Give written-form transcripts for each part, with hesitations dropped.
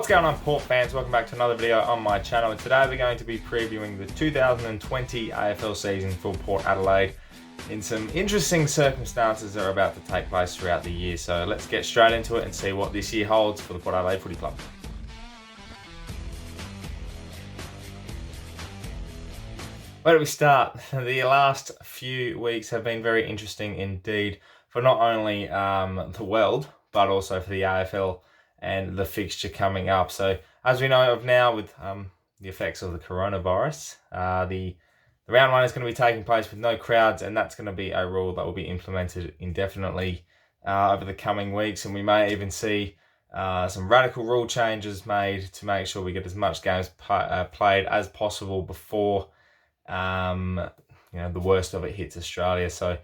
What's going on, Port fans? Welcome back to another video on my channel, and today we're going to be previewing the 2020 AFL season for Port Adelaide in some interesting circumstances that are about to take place throughout the year. So let's get straight into it and see what this year holds for the Port Adelaide Footy Club. Where do we start? The last few weeks have been very interesting indeed for not only the world, but also for the AFL and the fixture coming up. So as we know of now, with the effects of the coronavirus, the round one is going to be taking place with no crowds, and that's going to be a rule that will be implemented indefinitely over the coming weeks. And we may even see some radical rule changes made to make sure we get as much games played as possible before the worst of it hits Australia. So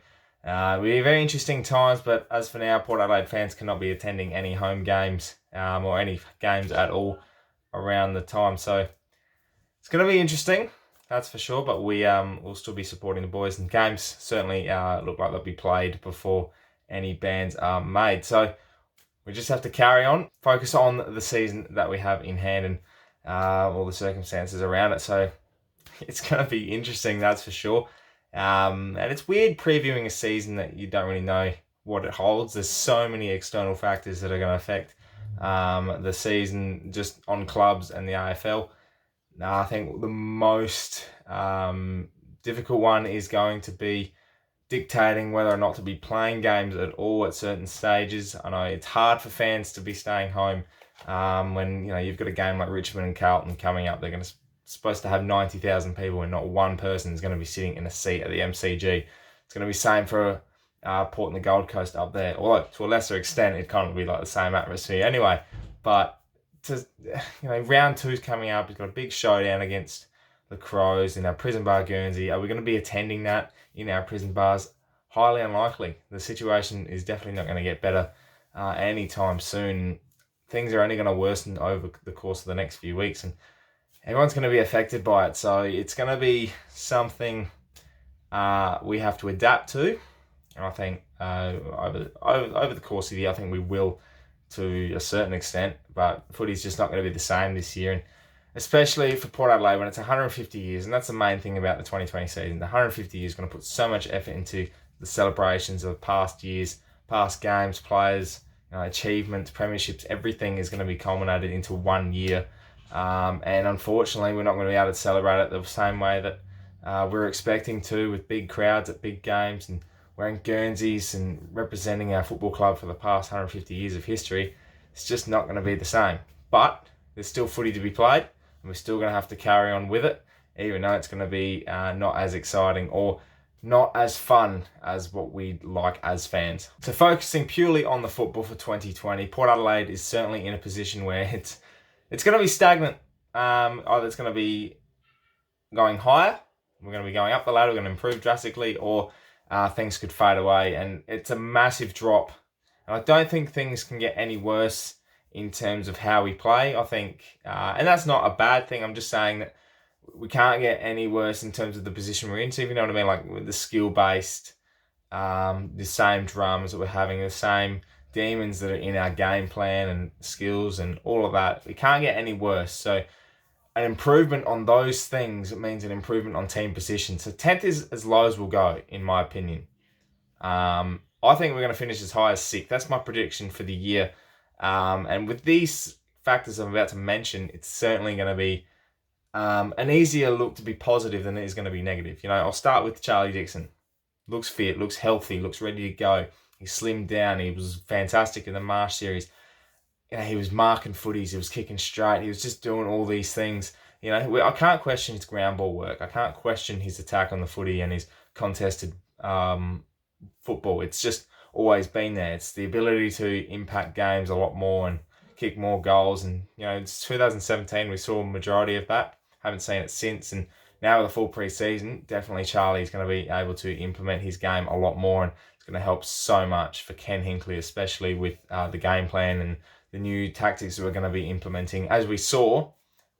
it'll be very interesting times, but as for now, Port Adelaide fans cannot be attending any home games or any games at all around the time. So it's going to be interesting, that's for sure, but we'll still be supporting the boys, and games certainly look like they'll be played before any bans are made. So we just have to carry on, focus on the season that we have in hand and all the circumstances around it. So it's going to be interesting, that's for sure. And it's weird previewing a season that you don't really know what it holds. There's so many external factors that are going to affect the season just on clubs and the AFL. I think the most difficult one is going to be dictating whether or not to be playing games at all at certain stages. I know it's hard for fans to be staying home when you've got a game like Richmond and Carlton coming up. They're supposed to have 90,000 people, and not one person is going to be sitting in a seat at the MCG. It's going to be the same for Port and the Gold Coast up there, although to a lesser extent it can't be like the same atmosphere anyway. But round two's coming up. We've got a big showdown against the Crows in our prison bar Guernsey. Are we going to be attending that in our prison bars? Highly unlikely. The situation is definitely not going to get better anytime soon. Things are only going to worsen over the course of the next few weeks, and everyone's going to be affected by it. So it's going to be something we have to adapt to. And I think over the course of the year, I think we will to a certain extent. But footy's just not going to be the same this year. And especially for Port Adelaide when it's 150 years. And that's the main thing about the 2020 season. The 150 years is going to put so much effort into the celebrations of past years, past games, players, achievements, premierships. Everything is going to be culminated into 1 year. And unfortunately, we're not going to be able to celebrate it the same way that we're expecting to, with big crowds at big games and wearing Guernseys and representing our football club for the past 150 years of history. It's just not going to be the same. But there's still footy to be played, and we're still going to have to carry on with it, even though it's going to be not as exciting or not as fun as what we'd like as fans. So focusing purely on the football for 2020, Port Adelaide is certainly in a position where it's going to be stagnant. Either it's going to be going higher, we're going to be going up the ladder, we're going to improve drastically, or things could fade away. And it's a massive drop. And I don't think things can get any worse in terms of how we play. I think, and that's not a bad thing, I'm just saying that we can't get any worse in terms of the position we're in. So if you know what I mean, like with the skill-based, the same drums that we're having, the same demons that are in our game plan and skills and all of that, we can't get any worse. So an improvement on those things, it means an improvement on team position. So 10th is as low as we'll go, in my opinion. I think we're going to finish as high as 6th. That's my prediction for the year. And with these factors I'm about to mention, it's certainly going to be an easier look to be positive than it is going to be negative. I'll start with Charlie Dixon. Looks fit, looks healthy, looks ready to go. He slimmed down. He was fantastic in the Marsh series. He was marking footies. He was kicking straight. He was just doing all these things. I can't question his ground ball work. I can't question his attack on the footy and his contested football. It's just always been there. It's the ability to impact games a lot more and kick more goals. And, it's 2017. We saw a majority of that. Haven't seen it since. And now with a full pre-season, definitely Charlie's going to be able to implement his game a lot more. And it's going to help so much for Ken Hinkley, especially with the game plan and the new tactics that we're going to be implementing, as we saw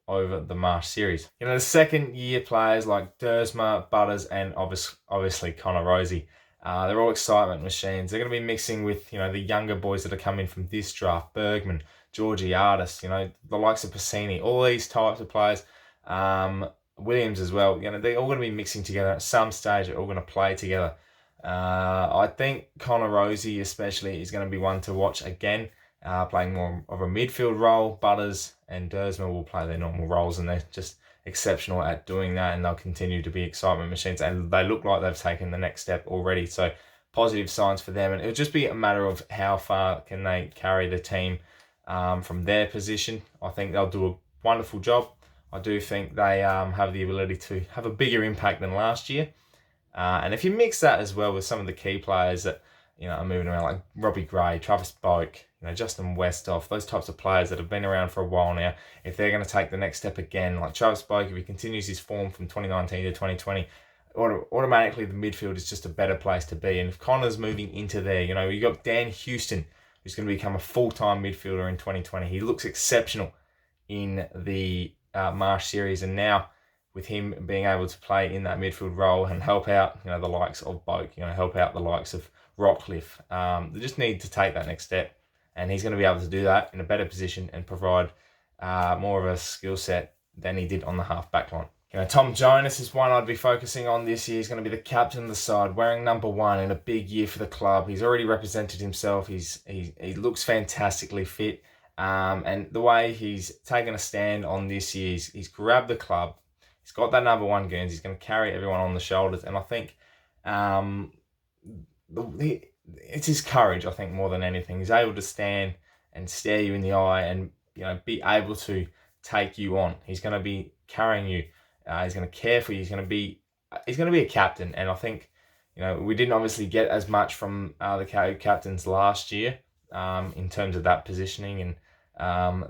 over the Marsh series. The second year players like Dersma, Butters, and obviously Connor Rosie, they're all excitement machines. They're going to be mixing with, the younger boys that are coming from this draft, Bergman, Georgiadis, the likes of Piscini, all these types of players, Williams as well. They're all going to be mixing together at some stage. They're all going to play together. I think Connor Rosie especially is going to be one to watch again, playing more of a midfield role. Butters and Dersma will play their normal roles, and they're just exceptional at doing that, and they'll continue to be excitement machines, and they look like they've taken the next step already. So positive signs for them, and it'll just be a matter of how far can they carry the team from their position. I think they'll do a wonderful job. I do think they have the ability to have a bigger impact than last year. And if you mix that as well with some of the key players that are moving around, like Robbie Gray, Travis Boak, Justin Westhoff, those types of players that have been around for a while now, if they're going to take the next step again, like Travis Boak, if he continues his form from 2019 to 2020, automatically the midfield is just a better place to be. And if Connor's moving into there, you got Dan Houston, who's going to become a full-time midfielder in 2020. He looks exceptional in the Marsh series, and now with him being able to play in that midfield role and help out, the likes of Boak, help out the likes of Rockcliffe. They just need to take that next step, and he's going to be able to do that in a better position and provide more of a skill set than he did on the half-back line. Tom Jonas is one I'd be focusing on this year. He's going to be the captain of the side, wearing number 1 in a big year for the club. He's already represented himself. He looks fantastically fit. And the way he's taken a stand on this year, he's grabbed the club. He's got that number 1 Guernsey. He's going to carry everyone on the shoulders. And I think it's his courage, I think, more than anything. He's able to stand and stare you in the eye and be able to take you on. He's going to be carrying you. He's going to care for you. He's going to be a captain. And I think we didn't obviously get as much from the captains last year in terms of that positioning and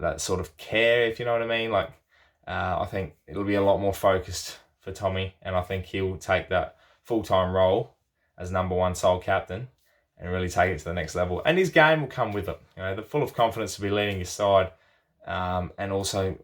that sort of care, if you know what I mean. I think it'll be a lot more focused for Tommy, and I think he'll take that full-time role as number 1 sole captain and really take it to the next level. And his game will come with it. They're full of confidence to be leading his side, and also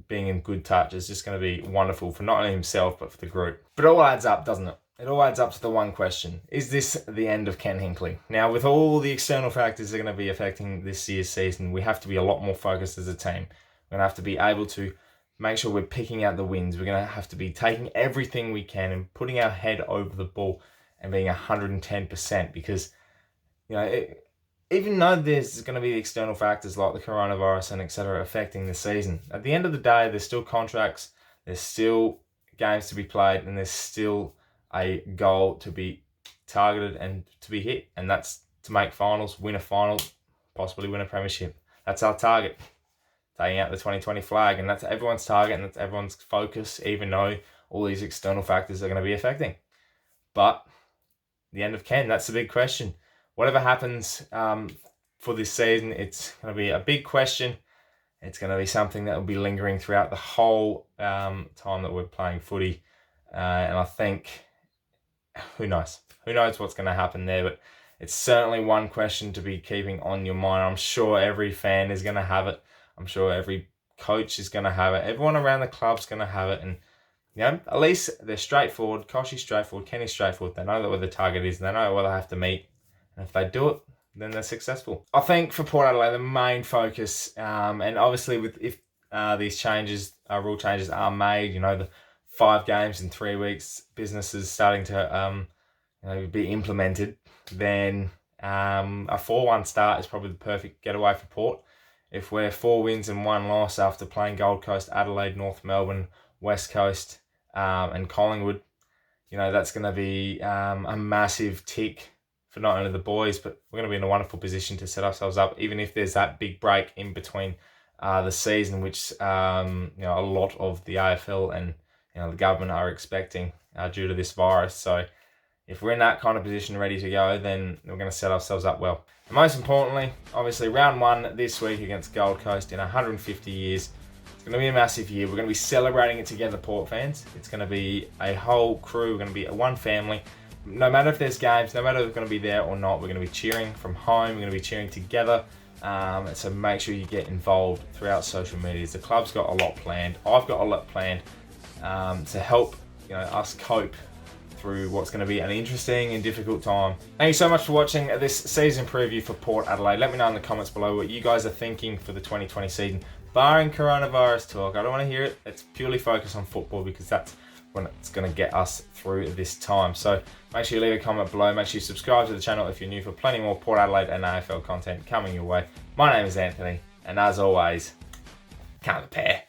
being in good touch is just going to be wonderful for not only himself but for the group. But it all adds up, doesn't it? It all adds up to the one question: is this the end of Ken Hinckley? Now, with all the external factors that are going to be affecting this year's season, we have to be a lot more focused as a team. We're going to have to be able to make sure we're picking out the wins. We're going to have to be taking everything we can and putting our head over the ball and being 110%, because even though there's going to be external factors like the coronavirus and etc. affecting the season, at the end of the day, there's still contracts, there's still games to be played, and there's still a goal to be targeted and to be hit, and that's to make finals, win a final, possibly win a premiership. That's our target, taking out the 2020 flag, and that's everyone's target and that's everyone's focus, even though all these external factors are going to be affecting. But the end of Ken, that's the big question. Whatever happens for this season, it's going to be a big question. It's going to be something that will be lingering throughout the whole time that we're playing footy. And I think, who knows? Who knows what's going to happen there? But it's certainly one question to be keeping on your mind. I'm sure every fan is going to have it. I'm sure every coach is going to have it. Everyone around the club's going to have it. And at least they're straightforward. Koshi's straightforward. Kenny's straightforward. They know where the target is. They know what they have to meet. And if they do it, then they're successful. I think for Port Adelaide, the main focus, and obviously if these changes, rule changes are made, the 5 games in 3 weeks, businesses starting to be implemented, then a 4-1 start is probably the perfect getaway for Port. If we're 4 wins and 1 loss after playing Gold Coast, Adelaide, North Melbourne, West Coast, and Collingwood, that's going to be a massive tick for not only the boys, but we're going to be in a wonderful position to set ourselves up, even if there's that big break in between the season, which a lot of the AFL and the government are expecting due to this virus. So if we're in that kind of position ready to go, then we're going to set ourselves up well. And most importantly, obviously, round 1 this week against Gold Coast in 150 years. It's going to be a massive year. We're going to be celebrating it together, Port fans. It's going to be a whole crew. We're going to be one family. No matter if there's games, no matter if we're going to be there or not, we're going to be cheering from home. We're going to be cheering together. So make sure you get involved throughout social media. The club's got a lot planned. I've got a lot planned to help us cope through what's going to be an interesting and difficult time. Thank you so much for watching this season preview for Port Adelaide. Let me know in the comments below what you guys are thinking for the 2020 season, barring coronavirus talk. I don't want to hear it. It's purely focused on football because that's when it's going to get us through this time. So make sure you leave a comment below. Make sure you subscribe to the channel if you're new for plenty more Port Adelaide and AFL content coming your way. My name is Anthony, and as always, count the pair.